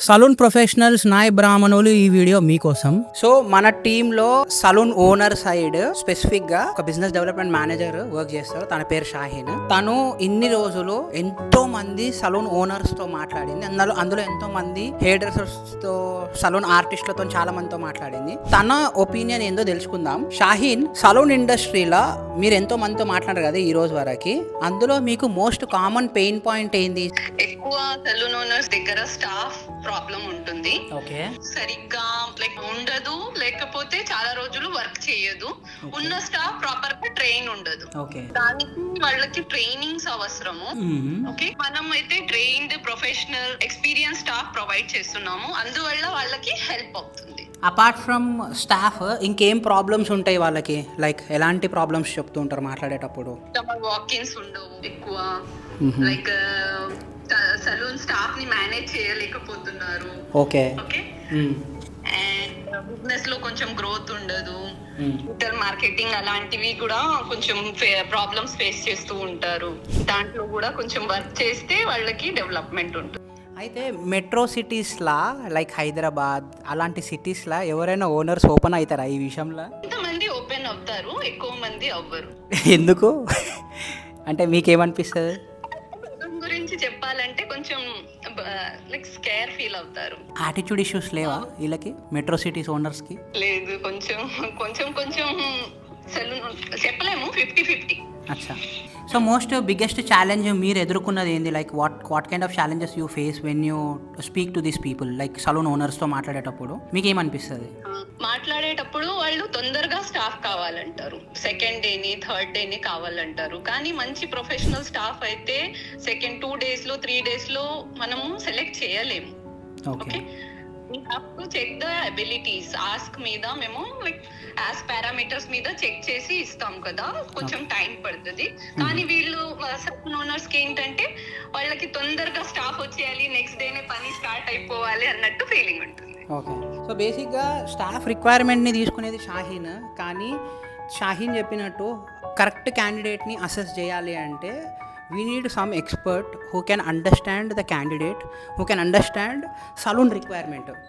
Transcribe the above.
Saloon professionals నాయ్ బ్రాహ్మణులు ఈ వీడియో మీకోసం. సో మన టీంలో సలూన్ ఓనర్ సైడ్ స్పెసిఫిక్ గా ఒక బిజినెస్ డెవలప్మెంట్ మేనేజర్ వర్క్ చేస్తారు. తన పేరు షాహీన్. తను ఇన్ని రోజులు ఎంతో మంది సలూన్ ఓనర్స్ తో మాట్లాడింది. అందులో ఎంతో మంది హెయిర్ డ్రెస్సర్స్ తో, సలూన్ ఆర్టిస్టులతో చాలా మందితో మాట్లాడింది. తన ఒపీనియన్ ఏందో తెలుసుకుందాం. షాహీన్, సలూన్ ఇండస్ట్రీలో మీరు ఎంతో మందితో మాట్లాడారు కదా ఈ రోజు వరకు, అందులో మీకు మోస్ట్ కామన్ పెయిన్ పాయింట్ ఏంది? ఎక్కువ సలూన్ ఓనర్స్ దగ్గర స్టాఫ్ ప్రాబ్లం ఉంటుంది. ఓకే, సరిగ్గా ఉండదు, లేకపోతే చాలా రోజులు వర్క్ చేయదు. ఉన్న స్టాఫ్ ప్రాపర్ గా ట్రైన్ ఉండదు. ఓకే, దానికి వాళ్ళకి ట్రైనింగ్స్ అవసరము. ఓకే, మనం అయితే trained professional experience staff provide చేస్తున్నాము. అందువల్ల వాళ్ళకి హెల్ప్ అవుతుంది. అపార్ట్ ఫ్రమ్ స్టాఫ్ ఇంకేం ప్రాబ్లమ్స్ ఉంటాయి వాళ్ళకి? లైక్ ఎలాంటి ప్రాబ్లమ్స్ చెప్తూ ఉంటారు మాట్లాడేటప్పుడు? వాకిన్స్ ఉండవు ఎక్కువ. లైక్ సలూన్ స్టాఫ్ ని మేనేజ్ చేయలేకపోతున్నారు. ఓకే ఓకే, అండ్ బిజినెస్ లో కొంచెం గ్రోత్ ఉండదు. డిజిటల్ మార్కెటింగ్ అలాంటివి కూడా కొంచెం ప్రాబ్లమ్స్ ఫేస్ చేస్తూ ఉంటారు. దాంట్లో కూడా కొంచెం వర్క్ చేస్తే వాళ్ళకి డెవలప్మెంట్ ఉంటుంది. అయితే మెట్రో సిటీస్లా లైక్ హైదరాబాద్ అలాంటి సిటీస్లా ఎవరైనా ఓనర్స్ ఓపెన్ అవుతారా ఈ విషయంలో? కొంతమంది ఓపెన్ అవుతారు, ఎక్కువ మంది అవ్వరు. ఎందుకు అంటే మీకేమనిపిస్తుంది? గురించి చెప్పాలంటే కొంచెం లైక్ స్కేర్ ఫీల్ అవుతారు. యాటిట్యూడ్ ఇష్యూస్ లేవా వీళ్ళకి, మెట్రో సిటీస్ ఓనర్స్కి? లేదు, కొంచెం కొంచెం కొంచెం సలూన్ చెప్పలేము, 50-50. అచ్చా. సో మోస్ట్ బిగ్గెస్ట్ ఛాలెంజ్ మీరు ఎదుర్కొన్నది ఏంది? Like what kind of challenges you face when you speak to these people, like salon ఓనర్స్తో మాట్లాడేటప్పుడు మీకు ఏమనిపిస్తుంది? మాట్లాడేటప్పుడు వాళ్ళు తొందరగా స్టాఫ్ కావాలంటారు, సెకండ్ డేని థర్డ్ డేని కావాలంటారు. కానీ మంచి ప్రొఫెషనల్ స్టాఫ్ అయితే సెకండ్ 2 days లో 3 days లో మనము సెలెక్ట్ చేయలేము. Okay, we have to check the abilities. Ask మీద మేము లైక్ యాజ్ పారామీటర్స్ మీద చెక్ చేసి ఇస్తాం కదా, కొంచెం టైం పడుతుంది. కానీ వీళ్ళు సలూన్ ఓనర్స్ కి ఏంటంటే వాళ్ళకి తొందరగా స్టాఫ్ వచ్చేయాలి, నెక్స్ట్ డేనే పని స్టార్ట్ అయిపోవాలి అన్నట్టు ఫీలింగ్ ఉంటుంది. ఓకే. సో బేసిక్గా స్టాఫ్ రిక్వైర్మెంట్ని తీసుకునేది షాహీన్. కానీ షాహీన్ చెప్పినట్టు కరెక్ట్ క్యాండిడేట్ని అసెస్ చేయాలి అంటే we need some expert who can understand the candidate, who can understand saloon requirement.